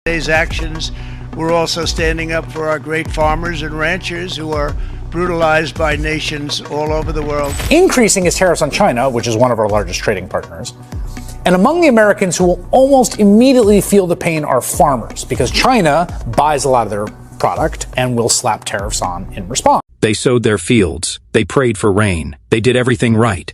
Today's actions, we're also standing up for our great farmers and ranchers who are brutalized by nations all over the world. Increasing its tariffs on China, which is one of our largest trading partners. And among the Americans who will almost immediately feel the pain are farmers, because China buys a lot of their product and will slap tariffs on in response. They sowed their fields, they prayed for rain, they did everything right.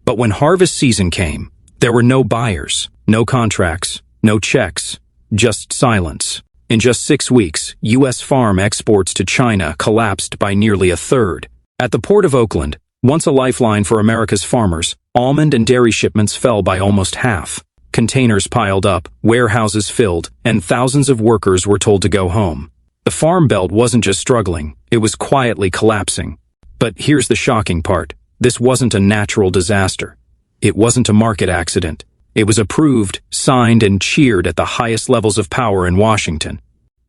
But when harvest season came, there were no buyers, no contracts, no checks, just silence. In just 6 weeks, U.S. farm exports to China collapsed by nearly a third. At the Port of Oakland, once a lifeline for America's farmers, almond and dairy shipments fell by almost half. Containers piled up, warehouses filled, and thousands of workers were told to go home. The Farm Belt wasn't just struggling, it was quietly collapsing. But here's the shocking part. This wasn't a natural disaster. It wasn't a market accident. It was approved, signed, and cheered at the highest levels of power in Washington.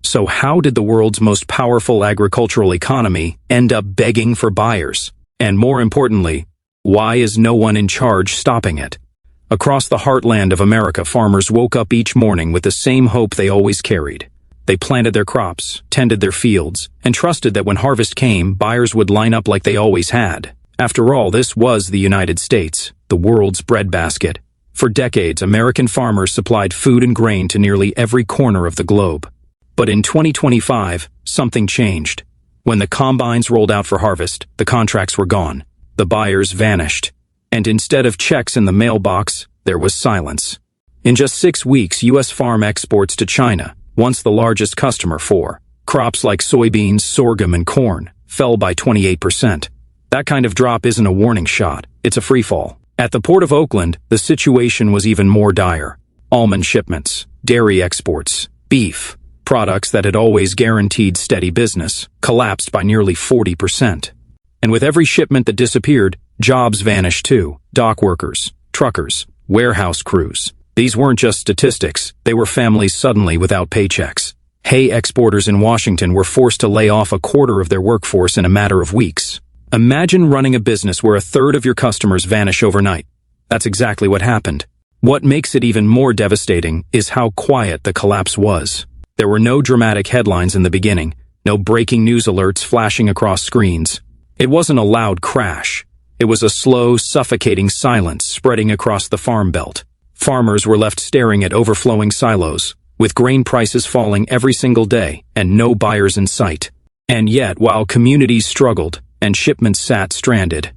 So how did the world's most powerful agricultural economy end up begging for buyers? And more importantly, why is no one in charge stopping it? Across the heartland of America, farmers woke up each morning with the same hope they always carried. They planted their crops, tended their fields, and trusted that when harvest came, buyers would line up like they always had. After all, this was the United States, the world's breadbasket. For decades, American farmers supplied food and grain to nearly every corner of the globe. But in 2025, something changed. When the combines rolled out for harvest, the contracts were gone. The buyers vanished. And instead of checks in the mailbox, there was silence. In just 6 weeks, U.S. farm exports to China, once the largest customer for crops like soybeans, sorghum, and corn, fell by 28%. That kind of drop isn't a warning shot, it's a freefall. At the Port of Oakland, the situation was even more dire. Almond shipments, dairy exports, beef, products that had always guaranteed steady business, collapsed by nearly 40%. And with every shipment that disappeared, jobs vanished too. Dock workers, truckers, warehouse crews. These weren't just statistics, they were families suddenly without paychecks. Hay exporters in Washington were forced to lay off a quarter of their workforce in a matter of weeks. Imagine running a business where a third of your customers vanish overnight. That's exactly what happened. What makes it even more devastating is how quiet the collapse was. There were no dramatic headlines in the beginning, no breaking news alerts flashing across screens. It wasn't a loud crash. It was a slow, suffocating silence spreading across the farm belt. Farmers were left staring at overflowing silos, with grain prices falling every single day and no buyers in sight. And yet, while communities struggled and shipments sat stranded,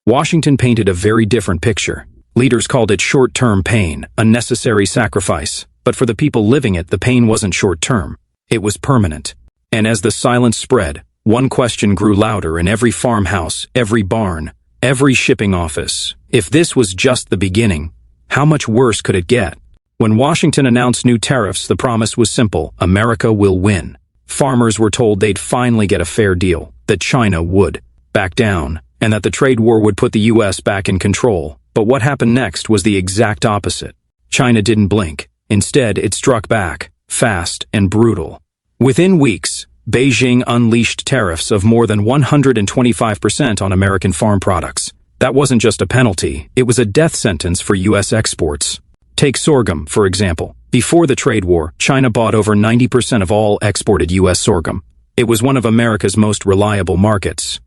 Washington painted a very different picture. Leaders called it short-term pain, a necessary sacrifice. But for the people living it, the pain wasn't short-term. It was permanent. And as the silence spread, one question grew louder in every farmhouse, every barn, every shipping office. If this was just the beginning, how much worse could it get? When Washington announced new tariffs, the promise was simple: America will win. Farmers were told they'd finally get a fair deal, that China would back down, and that the trade war would put the U.S. back in control. But what happened next was the exact opposite. China didn't blink. Instead, it struck back, fast and brutal. Within weeks, Beijing unleashed tariffs of more than 125% on American farm products. That wasn't just a penalty, it was a death sentence for U.S. exports. Take sorghum, for example. Before the trade war, China bought over 90% of all exported U.S. sorghum. It was one of America's most reliable markets.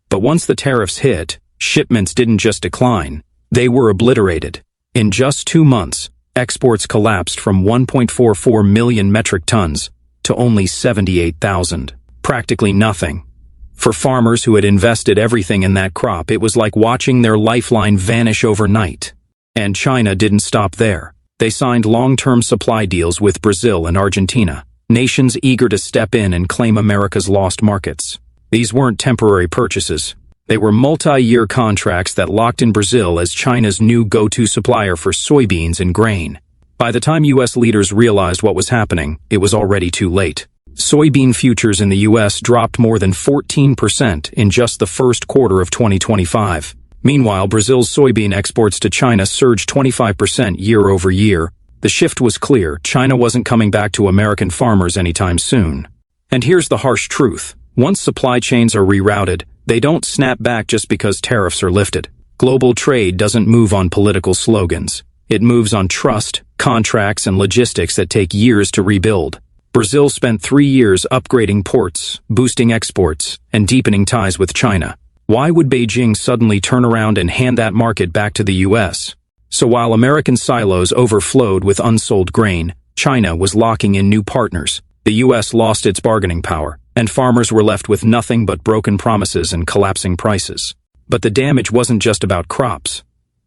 But once the tariffs hit, shipments didn't just decline, they were obliterated. In just 2 months, exports collapsed from 1.44 million metric tons to only 78,000. Practically nothing. For farmers who had invested everything in that crop, it was like watching their lifeline vanish overnight. And China didn't stop there. They signed long-term supply deals with Brazil and Argentina, nations eager to step in and claim America's lost markets. These weren't temporary purchases. They were multi-year contracts that locked in Brazil as China's new go-to supplier for soybeans and grain. By the time U.S. leaders realized what was happening, it was already too late. Soybean futures in the U.S. dropped more than 14% in just the first quarter of 2025. Meanwhile, Brazil's soybean exports to China surged 25% year over year. The shift was clear: China wasn't coming back to American farmers anytime soon. And here's the harsh truth. Once supply chains are rerouted, they don't snap back just because tariffs are lifted. Global trade doesn't move on political slogans. It moves on trust, contracts, and logistics that take years to rebuild. Brazil spent 3 years upgrading ports, boosting exports, and deepening ties with China. Why would Beijing suddenly turn around and hand that market back to the U.S.? So while American silos overflowed with unsold grain, China was locking in new partners. The U.S. lost its bargaining power, and farmers were left with nothing but broken promises and collapsing prices. But the damage wasn't just about crops.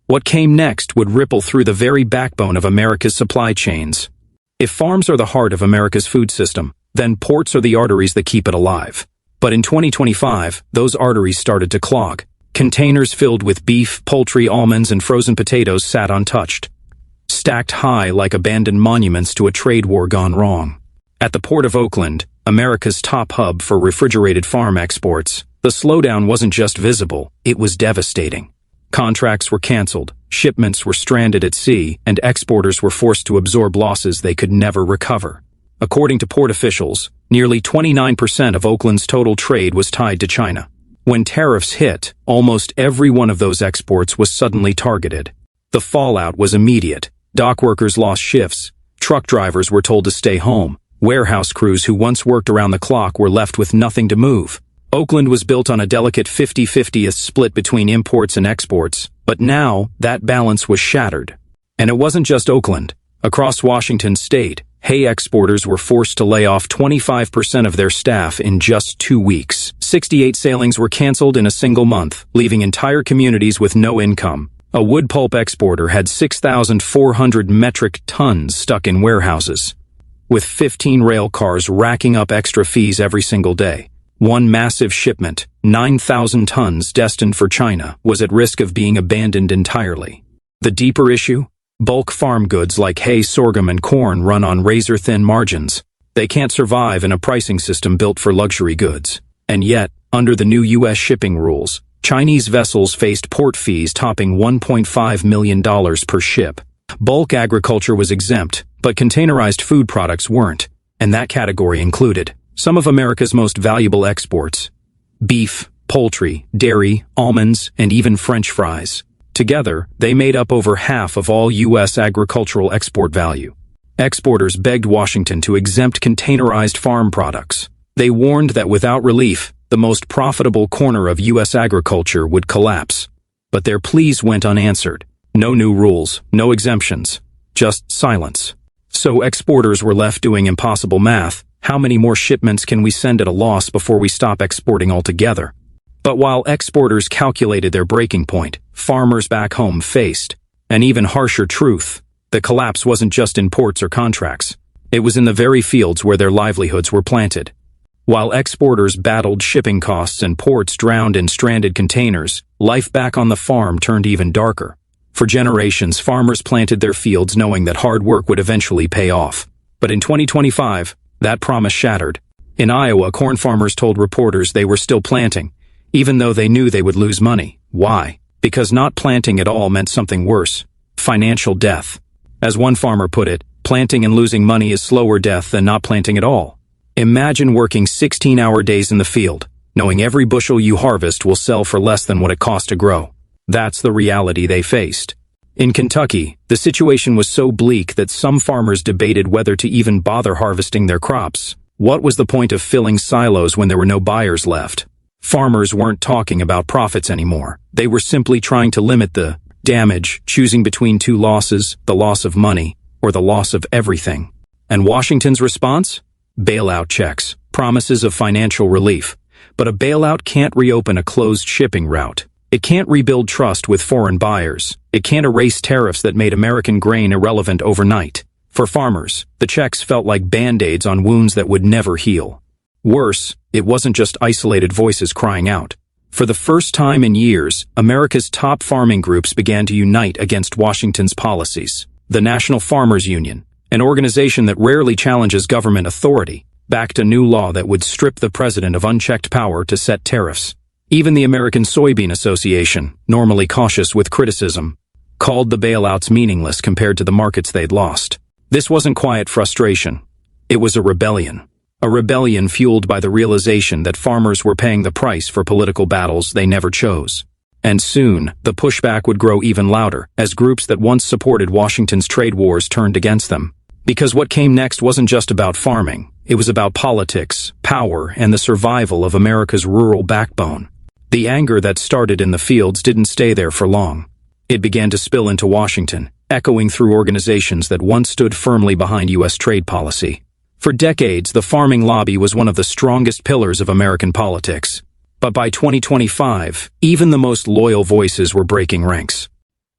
What came next would ripple through the very backbone of America's supply chains. If farms are the heart of America's food system, then ports are the arteries that keep it alive. But in 2025, those arteries started to clog. Containers filled with beef, poultry, almonds, and frozen potatoes sat untouched, stacked high like abandoned monuments to a trade war gone wrong. At the Port of Oakland, America's top hub for refrigerated farm exports, the slowdown wasn't just visible, it was devastating. Contracts were canceled, shipments were stranded at sea, and exporters were forced to absorb losses they could never recover. According to port officials, nearly 29% of Oakland's total trade was tied to China. When tariffs hit, almost every one of those exports was suddenly targeted. The fallout was immediate. Dock workers lost shifts, truck drivers were told to stay home, warehouse crews who once worked around the clock were left with nothing to move. Oakland was built on a delicate 50-50 split between imports and exports, but now that balance was shattered. And it wasn't just Oakland. Across Washington state, hay exporters were forced to lay off 25% of their staff in just 2 weeks. 68 sailings were canceled in a single month, leaving entire communities with no income. A wood pulp exporter had 6,400 metric tons stuck in warehouses, with 15 rail cars racking up extra fees every single day. One massive shipment, 9,000 tons destined for China, was at risk of being abandoned entirely. The deeper issue? Bulk farm goods like hay, sorghum, and corn run on razor-thin margins. They can't survive in a pricing system built for luxury goods. And yet, under the new U.S. shipping rules, Chinese vessels faced port fees topping $1.5 million per ship. Bulk agriculture was exempt, but containerized food products weren't, and that category included some of America's most valuable exports: beef, poultry, dairy, almonds, and even French fries. Together, they made up over half of all U.S. agricultural export value. Exporters begged Washington to exempt containerized farm products. They warned that without relief, the most profitable corner of U.S. agriculture would collapse. But their pleas went unanswered. No new rules, no exemptions, just silence. So exporters were left doing impossible math. How many more shipments can we send at a loss before we stop exporting altogether? But while exporters calculated their breaking point, farmers back home faced an even harsher truth. The collapse wasn't just in ports or contracts. It was in the very fields where their livelihoods were planted. While exporters battled shipping costs and ports drowned in stranded containers, life back on the farm turned even darker. For generations, farmers planted their fields knowing that hard work would eventually pay off. But in 2025, that promise shattered. In Iowa, corn farmers told reporters they were still planting, even though they knew they would lose money. Why? Because not planting at all meant something worse: financial death. As one farmer put it, planting and losing money is slower death than not planting at all. Imagine working 16-hour days in the field, knowing every bushel you harvest will sell for less than what it cost to grow. That's the reality they faced. In Kentucky, the situation was so bleak that some farmers debated whether to even bother harvesting their crops. What was the point of filling silos when there were no buyers left? Farmers weren't talking about profits anymore. They were simply trying to limit the damage, choosing between two losses: the loss of money or the loss of everything. And Washington's response? Bailout checks, promises of financial relief. But a bailout can't reopen a closed shipping route. It can't rebuild trust with foreign buyers. It can't erase tariffs that made American grain irrelevant overnight. For farmers, the checks felt like band-aids on wounds that would never heal. Worse, it wasn't just isolated voices crying out. For the first time in years, America's top farming groups began to unite against Washington's policies. The National Farmers Union, an organization that rarely challenges government authority, backed a new law that would strip the president of unchecked power to set tariffs. Even the American Soybean Association, normally cautious with criticism, called the bailouts meaningless compared to the markets they'd lost. This wasn't quiet frustration. It was a rebellion. A rebellion fueled by the realization that farmers were paying the price for political battles they never chose. And soon, the pushback would grow even louder as groups that once supported Washington's trade wars turned against them. Because what came next wasn't just about farming. It was about politics, power, and the survival of America's rural backbone. The anger that started in the fields didn't stay there for long. It began to spill into Washington, echoing through organizations that once stood firmly behind U.S. trade policy. For decades, the farming lobby was one of the strongest pillars of American politics. But by 2025, even the most loyal voices were breaking ranks.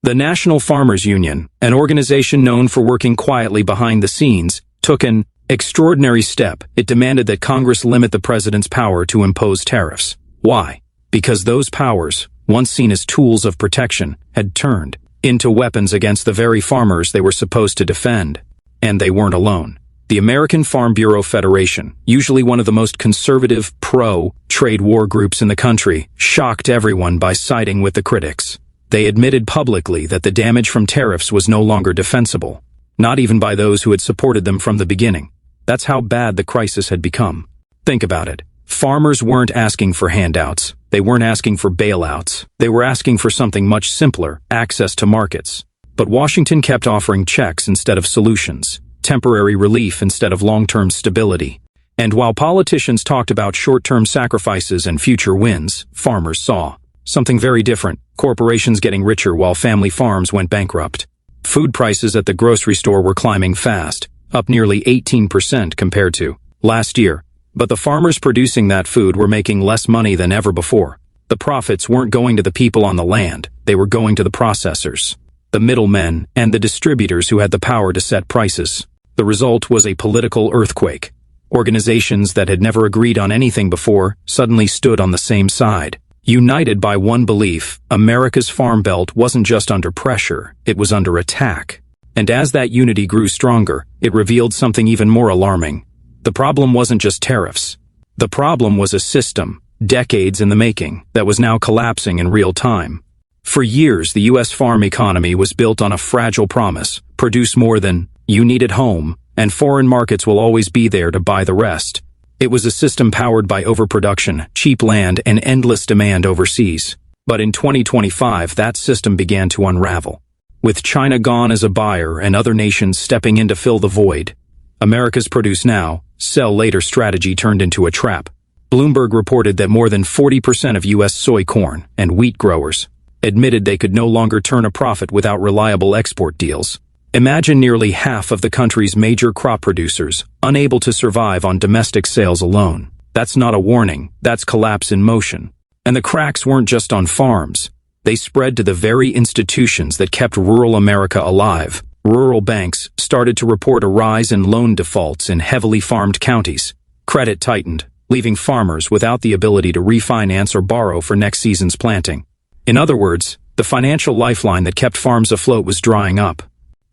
The National Farmers Union, an organization known for working quietly behind the scenes, took an extraordinary step. It demanded that Congress limit the president's power to impose tariffs. Why? Because those powers, once seen as tools of protection, had turned into weapons against the very farmers they were supposed to defend. And they weren't alone. The American Farm Bureau Federation, usually one of the most conservative, pro-trade war groups in the country, shocked everyone by siding with the critics. They admitted publicly that the damage from tariffs was no longer defensible, not even by those who had supported them from the beginning. That's how bad the crisis had become. Think about it. Farmers weren't asking for handouts. They weren't asking for bailouts. They were asking for something much simpler, access to markets. But Washington kept offering checks instead of solutions, temporary relief instead of long-term stability. And while politicians talked about short-term sacrifices and future wins, farmers saw something very different: corporations getting richer while family farms went bankrupt. Food prices at the grocery store were climbing fast, up nearly 18% compared to last year. But the farmers producing that food were making less money than ever before. The profits weren't going to the people on the land, they were going to the processors, the middlemen, and the distributors who had the power to set prices. The result was a political earthquake. Organizations that had never agreed on anything before suddenly stood on the same side, united by one belief: America's farm belt wasn't just under pressure, it was under attack. And as that unity grew stronger, it revealed something even more alarming. The problem wasn't just tariffs. The problem was a system, decades in the making, that was now collapsing in real time. For years, the U.S. farm economy was built on a fragile promise: produce more than you need at home, and foreign markets will always be there to buy the rest. It was a system powered by overproduction, cheap land, and endless demand overseas. But in 2025, that system began to unravel. With China gone as a buyer and other nations stepping in to fill the void, America's produce now, sell later strategy turned into a trap. Bloomberg reported that more than 40% of U.S. soy, corn, and wheat growers admitted they could no longer turn a profit without reliable export deals. Imagine nearly half of the country's major crop producers unable to survive on domestic sales alone. That's not a warning, that's collapse in motion. And the cracks weren't just on farms. They spread to the very institutions that kept rural America alive. Rural banks started to report a rise in loan defaults in heavily farmed counties. Credit tightened, leaving farmers without the ability to refinance or borrow for next season's planting. In other words, the financial lifeline that kept farms afloat was drying up.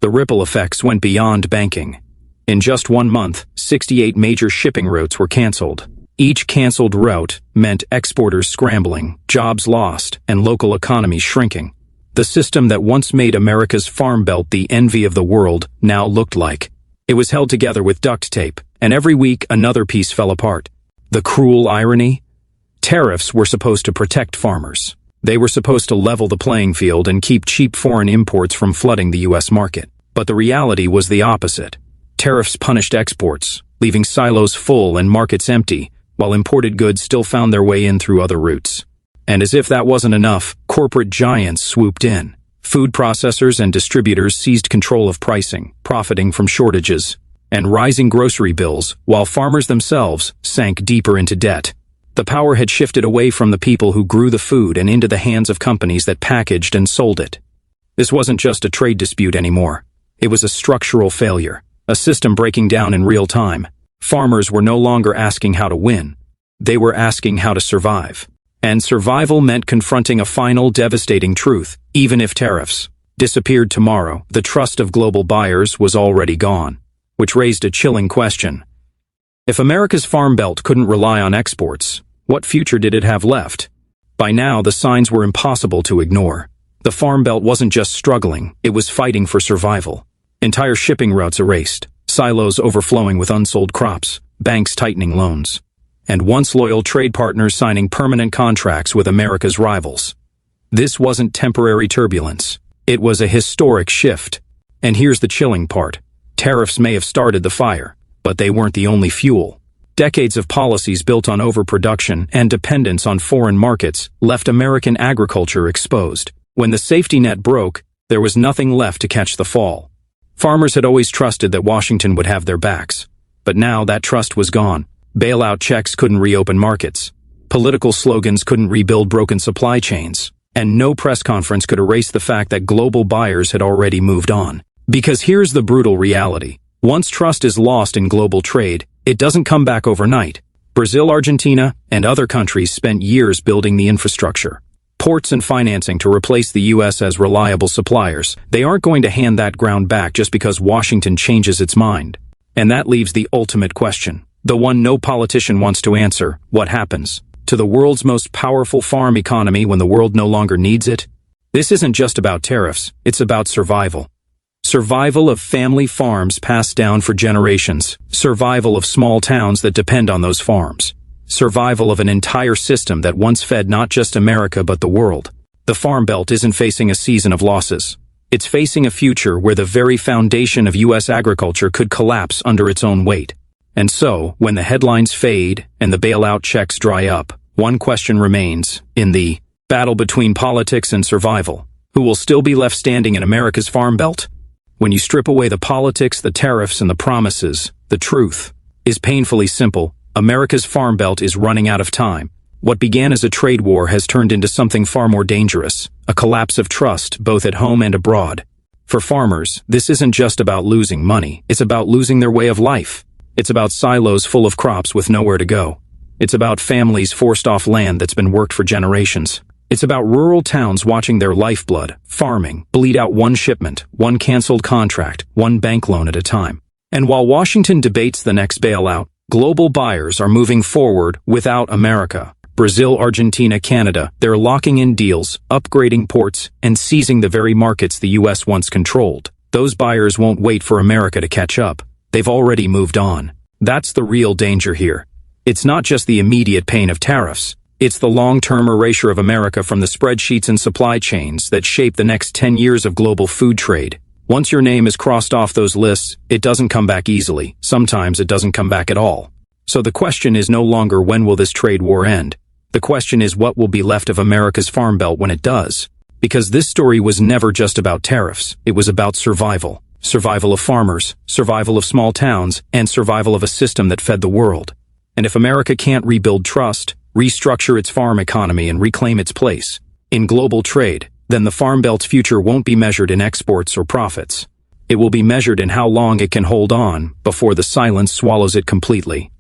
The ripple effects went beyond banking. In just 1 month, 68 major shipping routes were canceled. Each canceled route meant exporters scrambling, jobs lost, and local economies shrinking. The system that once made America's farm belt the envy of the world now looked like it was held together with duct tape, and every week another piece fell apart. The cruel irony? Tariffs were supposed to protect farmers. They were supposed to level the playing field and keep cheap foreign imports from flooding the U.S. market. But the reality was the opposite. Tariffs punished exports, leaving silos full and markets empty, while imported goods still found their way in through other routes. And as if that wasn't enough, corporate giants swooped in. Food processors and distributors seized control of pricing, profiting from shortages and rising grocery bills, while farmers themselves sank deeper into debt. The power had shifted away from the people who grew the food and into the hands of companies that packaged and sold it. This wasn't just a trade dispute anymore. It was a structural failure, a system breaking down in real time. Farmers were no longer asking how to win. They were asking how to survive. And survival meant confronting a final, devastating truth. Even if tariffs disappeared tomorrow, the trust of global buyers was already gone, which raised a chilling question. If America's farm belt couldn't rely on exports, what future did it have left? By now, the signs were impossible to ignore. The farm belt wasn't just struggling, it was fighting for survival. Entire shipping routes erased, silos overflowing with unsold crops, banks tightening loans, and once loyal trade partners signing permanent contracts with America's rivals. This wasn't temporary turbulence. It was a historic shift. And here's the chilling part. Tariffs may have started the fire, But they weren't the only fuel. Decades of policies built on overproduction and dependence on foreign markets left American agriculture exposed. When the safety net broke, there was nothing left to catch the fall. Farmers had always trusted that Washington would have their backs. But now that trust was gone. Bailout checks couldn't reopen markets. Political slogans couldn't rebuild broken supply chains. And no press conference could erase the fact that global buyers had already moved on. Because here's the brutal reality. Once trust is lost in global trade, it doesn't come back overnight. Brazil, Argentina, and other countries spent years building the infrastructure, ports and financing to replace the U.S. as reliable suppliers. They aren't going to hand that ground back just because Washington changes its mind. And that leaves the ultimate question, the one no politician wants to answer: what happens to the world's most powerful farm economy when the world no longer needs it? This isn't just about tariffs, it's about survival. Survival of family farms passed down for generations. Survival of small towns that depend on those farms. Survival of an entire system that once fed not just America but the world. The Farm Belt isn't facing a season of losses. It's facing a future where the very foundation of U.S. agriculture could collapse under its own weight. And so, when the headlines fade and the bailout checks dry up, one question remains: in the battle between politics and survival, who will still be left standing in America's Farm Belt? When you strip away the politics, the tariffs, and the promises, the truth is painfully simple. America's Farm Belt is running out of time. What began as a trade war has turned into something far more dangerous, a collapse of trust both at home and abroad. For farmers, this isn't just about losing money, it's about losing their way of life. It's about silos full of crops with nowhere to go. It's about families forced off land that's been worked for generations. It's about rural towns watching their lifeblood, farming, bleed out one shipment, one canceled contract, one bank loan at a time. And while Washington debates the next bailout, global buyers are moving forward without America. Brazil, Argentina, Canada, they're locking in deals, upgrading ports, and seizing the very markets the U.S. once controlled. Those buyers won't wait for America to catch up. They've already moved on. That's the real danger here. It's not just the immediate pain of tariffs. It's the long-term erasure of America from the spreadsheets and supply chains that shape the next 10 years of global food trade. Once your name is crossed off those lists, it doesn't come back easily. Sometimes it doesn't come back at all. So the question is no longer when will this trade war end. The question is what will be left of America's Farm Belt when it does. Because this story was never just about tariffs. It was about survival. Survival of farmers, survival of small towns, and survival of a system that fed the world. And if America can't rebuild trust, restructure its farm economy, and reclaim its place in global trade, then the Farm Belt's future won't be measured in exports or profits. It will be measured in how long it can hold on before the silence swallows it completely.